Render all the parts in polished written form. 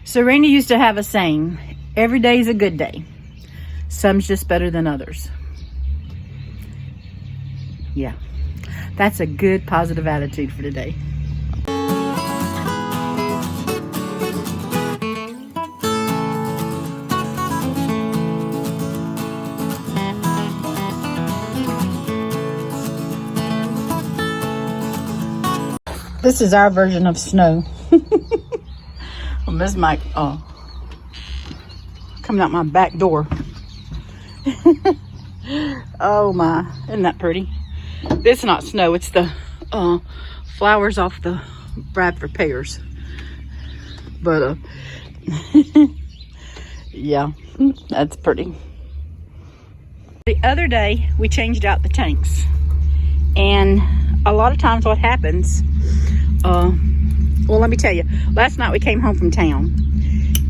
So Randy used to have a saying, every day is a good day. Some's just better than others. Yeah, that's a good positive attitude for today. This is our version of snow. Well, this might coming out my back door. Oh my, isn't that pretty? It's not snow, it's the flowers off the Bradford pears. But yeah, that's pretty. The other day we changed out the tanks, and a lot of times what happens, well, let me tell you, last night we came home from town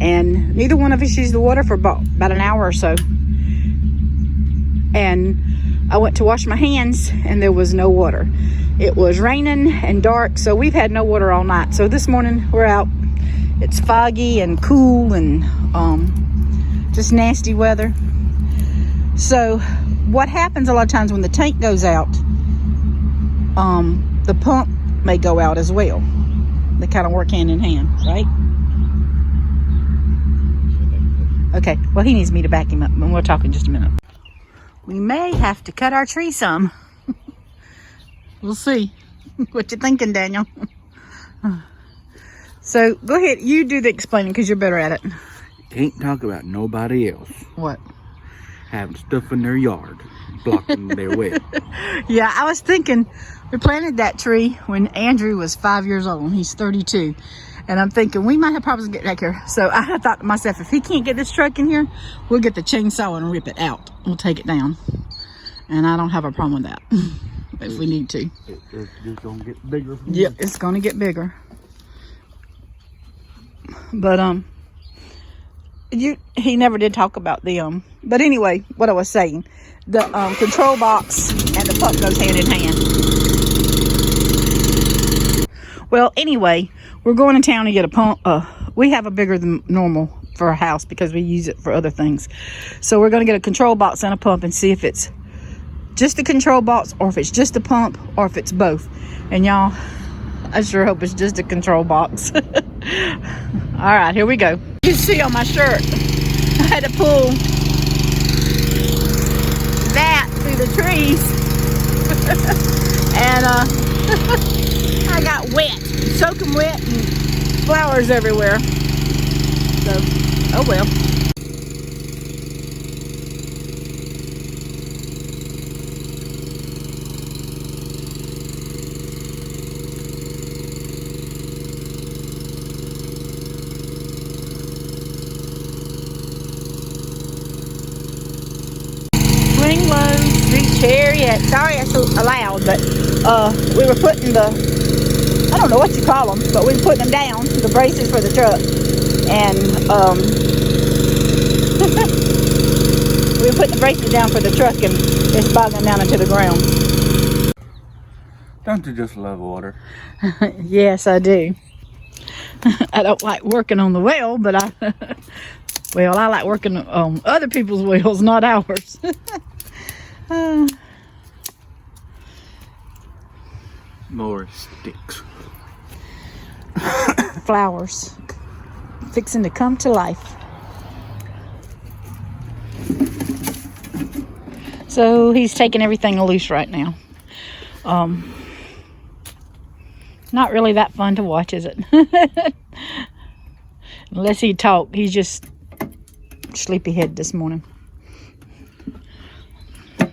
and neither one of us used the water for about an hour or so, and I went to wash my hands and there was no water. It was raining and dark, so we've had no water all night. So this morning we're out. It's foggy and cool and just nasty weather. So what happens a lot of times when the tank goes out, the pump may go out as well. They kind of work hand in hand, right? Okay, well, he needs me to back him up, and we'll talk in just a minute. We may have to cut our tree some. We'll see. What you thinking, Daniel? So go ahead, you do the explaining because you're better at it. Can't talk about nobody else What? having stuff in their yard blocking their well. Yeah, I was thinking, we planted that tree when Andrew was 5 years old. He's 32. And I'm thinking we might have problems getting back here. So I thought to myself, if he can't get this truck in here, we'll get the chainsaw and rip it out. We'll take it down. And I don't have a problem with that if we need to. It's just going to get bigger. Yep, it's going to get bigger. But he never did talk about the but anyway, what I was saying, the control box and the pump goes hand in hand. Well, anyway, we're going to town to get a pump. We have a bigger than normal for a house because we use it for other things. So we're going to get a control box and a pump and see if it's just the control box or if it's just the pump or if it's both. And y'all, I sure hope it's just a control box. All right, here we go. You see on my shirt, I had to pull that through the trees. And I got wet, soaking wet, and flowers everywhere. So, oh well. Swing low, sweet chariot. Sorry that's so loud, but we were putting I don't know what you call them, but we were putting them down, the braces for the truck. And we were putting the braces down for the truck and it's bogging down into the ground. Don't you just love water? Yes, I do. I don't like working on the well, but I like working on other people's wells, not ours. More sticks. Flowers fixing to come to life. So he's taking everything loose right now. Not really that fun to watch, is it? Unless he talk. He's just sleepyhead this morning. Had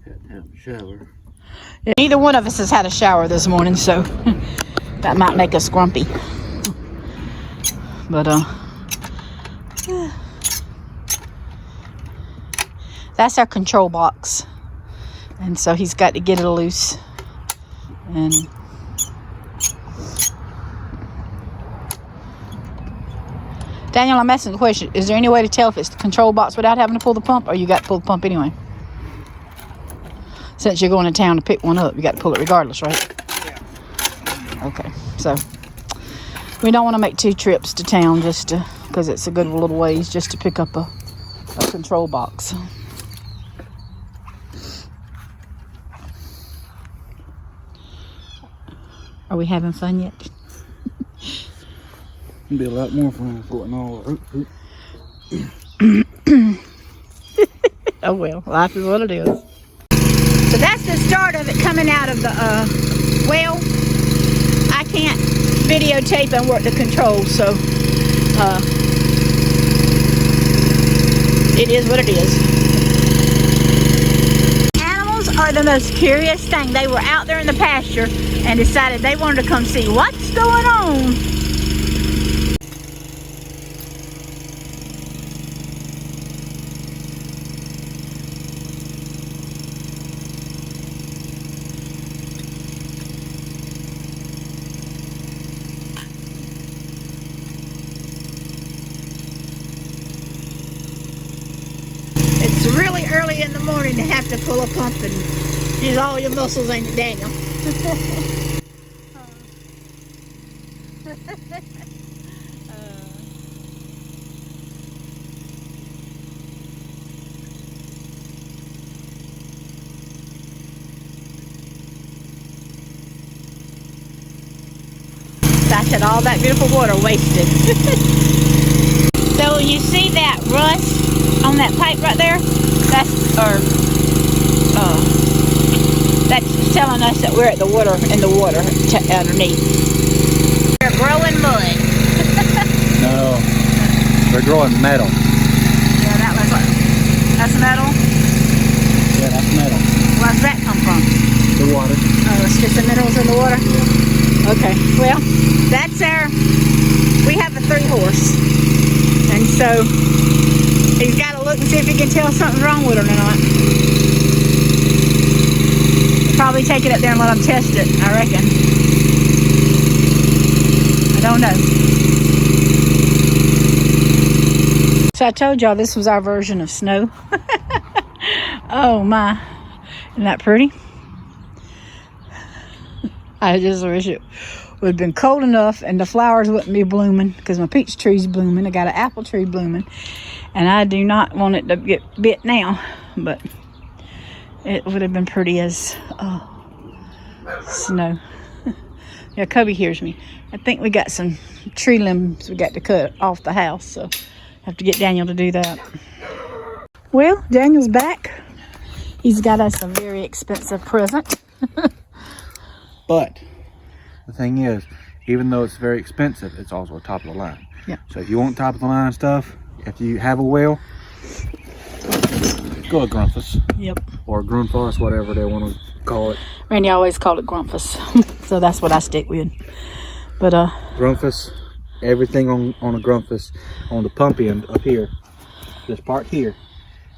to have a shower. Neither one of us has had a shower this morning, so that might make us grumpy. But that's our control box, and so he's got to get it loose. And Daniel, I'm asking the question, is there any way to tell if it's the control box without having to pull the pump, or you got to pull the pump anyway? Since you're going to town to pick one up, you got to pull it regardless, right? Yeah. Okay, so We don't want to make 2 trips to town just to, because it's a good little ways just to pick up a control box. Are we having fun yet? It'll be a lot more fun putting all. Oh well, life is what it is. So that's the start of it coming out of the well. I can't videotape and work the controls, so it is what it is. Animals are the most curious thing. They were out there in the pasture and decided they wanted to come see what's going on. It's really early in the morning to have to pull a pump and use all your muscles, ain't it, Daniel? I said all that beautiful water wasted. So you see that rust on that pipe right there? That's telling us that we're at the water underneath. They're growing mud. No, they're growing metal. Yeah, that's metal. Yeah, that's metal. Where does that come from? The water. Oh, it's just the minerals in the water? Okay, well, that's we have a 3-horse. And so, he's got to look and see if he can tell something's wrong with it or not. Probably take it up there and let him test it, I reckon. I don't know. So I told y'all this was our version of snow. Oh my, isn't that pretty? I just wish it would have been cold enough and the flowers wouldn't be blooming, because my peach tree's blooming. I got an apple tree blooming, and I do not want it to get bit now, but it would have been pretty as snow. Yeah, Kobe hears me. I think we got some tree limbs we got to cut off the house, so have to get Daniel to do that. Well, Daniel's back. He's got us a very expensive present. But the thing is, even though it's very expensive, it's also top of the line. Yeah. So if you want top of the line stuff, if you have a well, go with Grundfos. Yep. Or Grundfos, whatever they want to call it. Randy always called it Grundfos, so that's what I stick with. But Grundfos, everything on a Grundfos, on the pump end up here, this part here,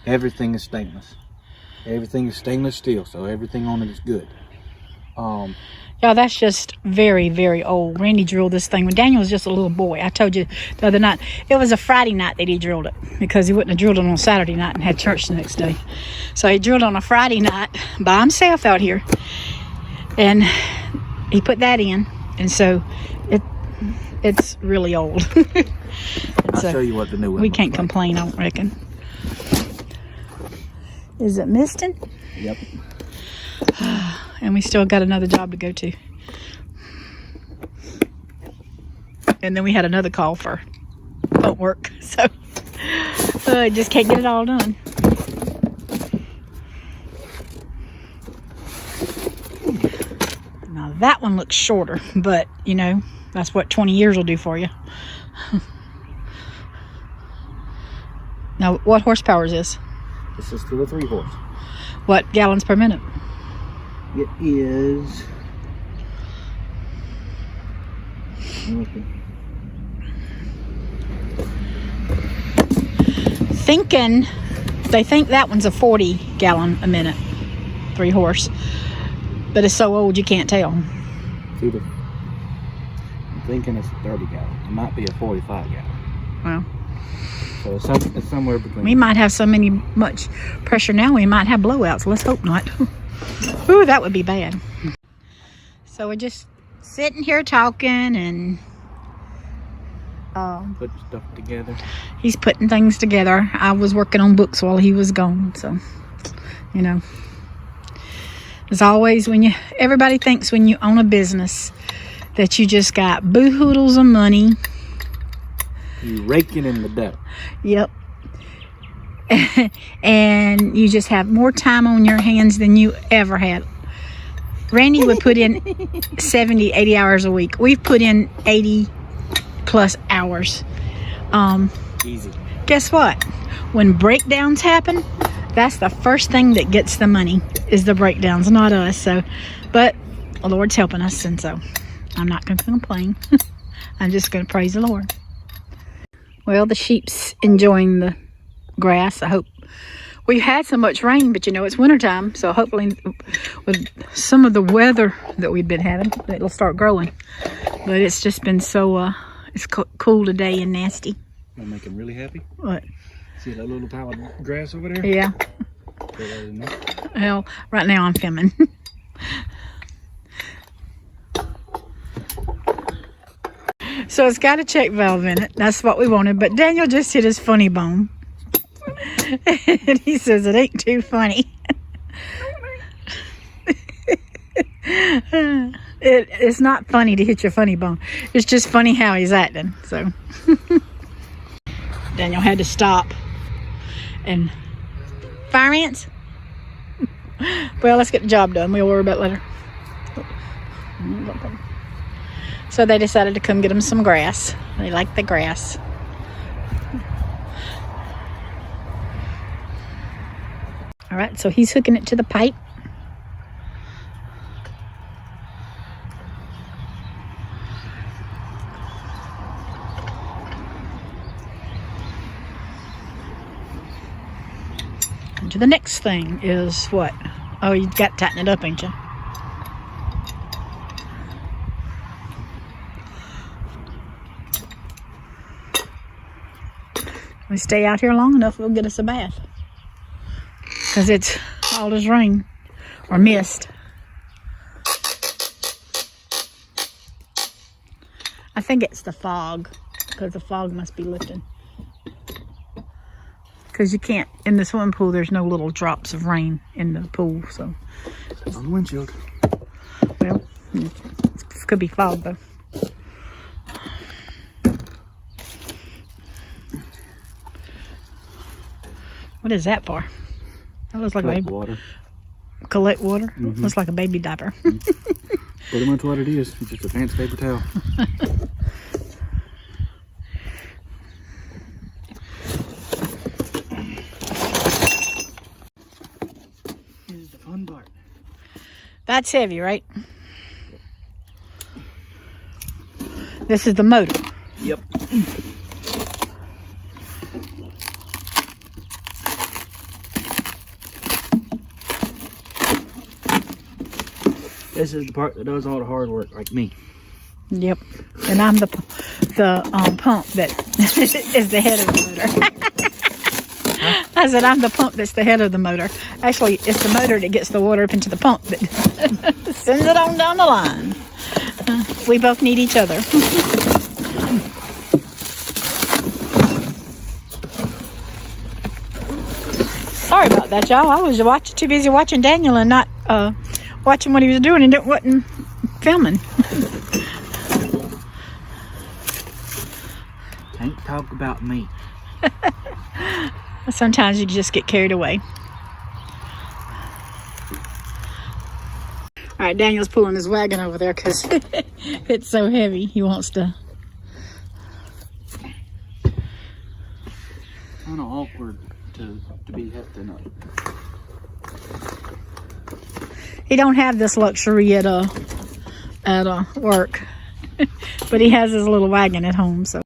everything is stainless. Everything is stainless steel, so everything on it is good. Yeah, that's just very, very old. Randy drilled this thing when Daniel was just a little boy. I told you the other night, it was a Friday night that he drilled it, because he wouldn't have drilled it on Saturday night and had church the next day. So he drilled on a Friday night by himself out here, and he put that in, and so it's really old. I'll show you what the new one we looks can't like. complain, I don't reckon. Is it misting? Yep. And we still got another job to go to. And then we had another call for work, so I just can't get it all done. Now that one looks shorter, but you know, that's what 20 years will do for you. Now, what horsepower is this? This is still a 3-horse. What gallons per minute? It is. They think that one's a 40 gallon a minute, 3-horse, but it's so old you can't tell. I'm thinking it's a 30 gallon. It might be a 45 gallon. Well, So it's somewhere between. we might have so much pressure now, we might have blowouts. Let's hope not. Ooh, that would be bad. So we're just sitting here talking and Put stuff together. He's putting things together. I was working on books while he was gone, so you know. As always, everybody thinks when you own a business that you just got boo-hoodles of money. You raking in the dough. Yep. And you just have more time on your hands than you ever had. Randy would put in 70, 80 hours a week. We've put in 80 plus hours. Easy. Guess what? When breakdowns happen, that's the first thing that gets the money, is the breakdowns, not us. So, but the Lord's helping us, and so I'm not going to complain. I'm just going to praise the Lord. Well, the sheep's enjoying the grass. I hope. We've had so much rain, but you know, it's wintertime, so hopefully with some of the weather that we've been having, it'll start growing. But it's just been so, it's cool today and nasty. That'll make him really happy. What? See that little pile of grass over there? Yeah. Put that in there. Well, right now I'm filming. So it's got a check valve in it. That's what we wanted. But Daniel just hit his funny bone. And he says it ain't too funny. It's not funny to hit your funny bone. It's just funny how he's acting. So Daniel had to stop and fire ants. Well, let's get the job done. We'll worry about it later. So they decided to come get them some grass. They like the grass. All right, so he's hooking it to the pipe. And to the next thing is what? Oh, you got to tighten it up, ain't you? We stay out here long enough, we'll get us a bath. Because it's all this rain or mist. I think it's the fog, because the fog must be lifting. Because you can't, in the swimming pool, there's no little drops of rain in the pool, so. On the windshield. Well, it could be fog though. What is that for? That looks like Collect a baby. water. Collect water? Mm-hmm. Looks like a baby diaper. Pretty much what it is. It's just a fancy paper towel. Here's the fun part. That's heavy, right? This is the motor. Yep. This is the part that does all the hard work, like me. Yep. And I'm the pump that is the head of the motor. I said I'm the pump that's the head of the motor. Actually, it's the motor that gets the water up into the pump that sends it on down the line. We both need each other. Sorry about that, y'all. I was too busy watching Daniel and not watching what he was doing and wasn't filming. Can't talk about me. Sometimes you just get carried away. All right, Daniel's pulling his wagon over there because it's so heavy. He wants to. Kind of awkward to be hefting up. He don't have this luxury at work, but he has his little wagon at home. So.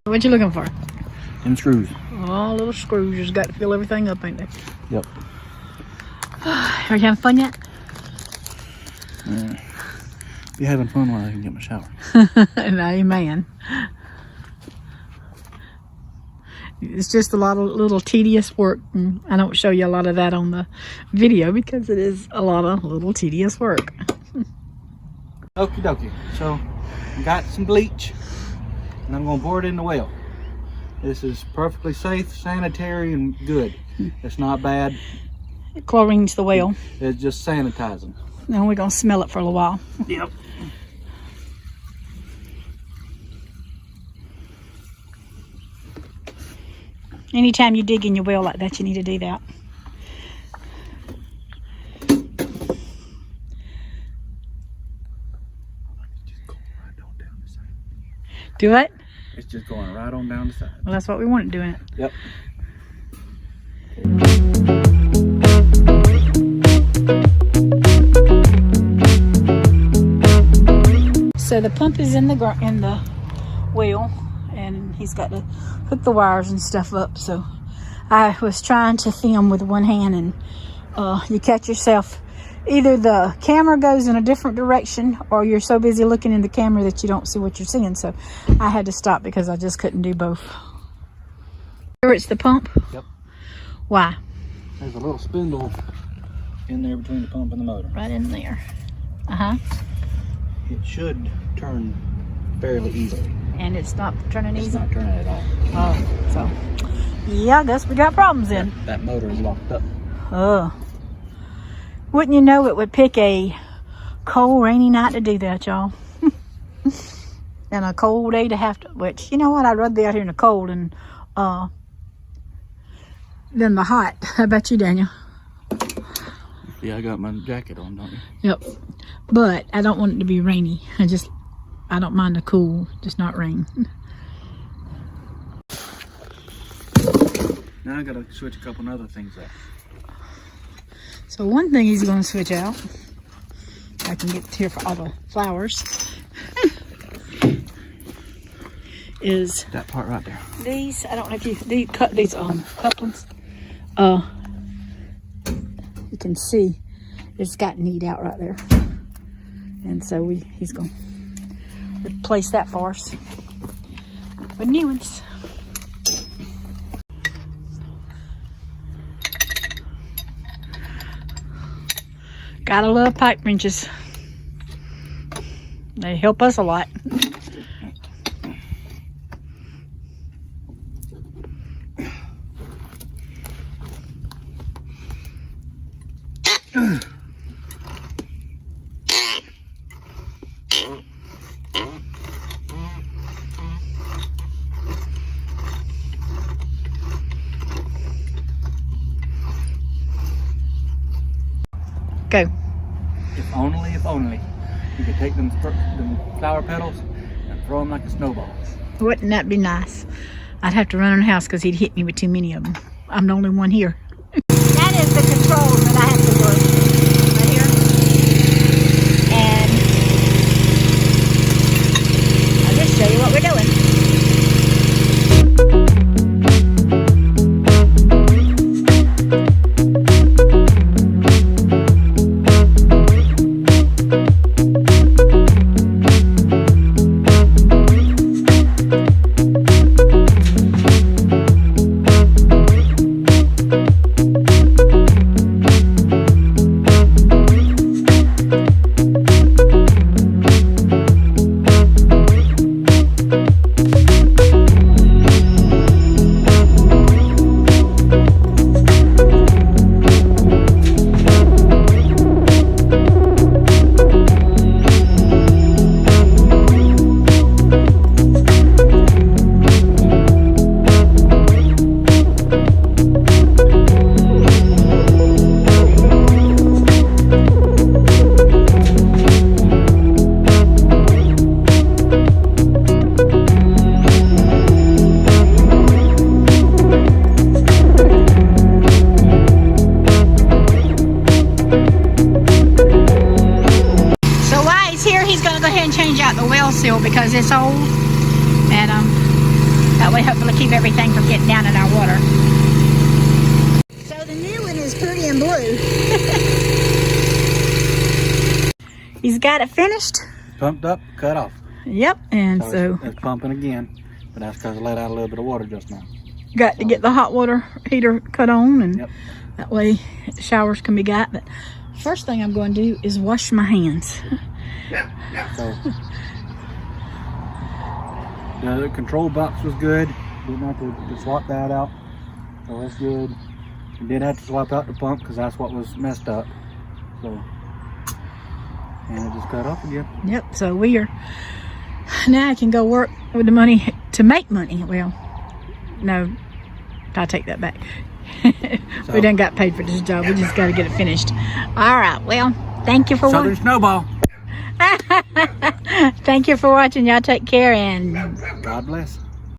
What you looking for? Them screws. Oh, little screws. You just got to fill everything up, ain't they? Yep. Are you having fun yet? Be having fun while I can get my shower. Amen. It's just a lot of little tedious work. And I don't show you a lot of that on the video because it is a lot of little tedious work. Okie dokie. So, got some bleach, and I'm gonna pour it in the well. This is perfectly safe, sanitary, and good. It's not bad. It chlorines the well. It's just sanitizing. Then we're gonna smell it for a little while. Yep. Anytime you dig in your well like that, you need to do that. Do it? It's just going right on down the side. Well, that's what we wanted doing it. Yep. So the pump is in the well, and he's got to hook the wires and stuff up. So I was trying to film with one hand, and you catch yourself. Either the camera goes in a different direction, or you're so busy looking in the camera that you don't see what you're seeing. So I had to stop because I just couldn't do both. Here it's the pump? Yep. Why? There's a little spindle in there between the pump and the motor. Right in there. Uh-huh. It should turn fairly easily. And it's not turning It's easy? not turning at all. Oh, so. Yeah, I guess we got problems then. That motor is locked up. Oh. Wouldn't you know it would pick a cold, rainy night to do that, y'all. And a cold day to have to, which, you know what, I'd rather be out here in the cold than the hot. How about you, Daniel? Yeah, I got my jacket on, don't you? Yep. But I don't want it to be rainy. I don't mind the cool, just not rain. Now I gotta switch a couple other things up. So one thing he's going to switch out, I can get here for all the flowers, is That part right there. these. I don't know if you cut these couplings. You can see it's got kneed out right there, and so he's going to replace that for us with new ones. Gotta love pipe wrenches. They help us a lot. Go. If only, you could take them flower petals and throw them like a snowball. Wouldn't that be nice? I'd have to run in the house because he'd hit me with too many of them. I'm the only one here. That is the control that I have to work right here. And I'll just show you what we're doing. Because it's old, and that way hopefully keep everything from getting down in our water. So the new one is pretty and blue. He's got it finished. Pumped up, cut off. Yep, and so it's pumping again, but that's because I let out a little bit of water just now. got to get the hot water heater cut on, and Yep. that way showers can be got. But first thing I'm going to do is wash my hands. So the control box was good. Didn't have to swap that out. So that's good. We did have to swap out the pump because that's what was messed up. So, and it just cut off again. Yep, so we are, now I can go work with the money to make money. Well, no, I take that back. We done got paid for this job. We just got to get it finished. All right, well, thank you for Southern Snowball. Thank you for watching. Y'all take care, and God bless.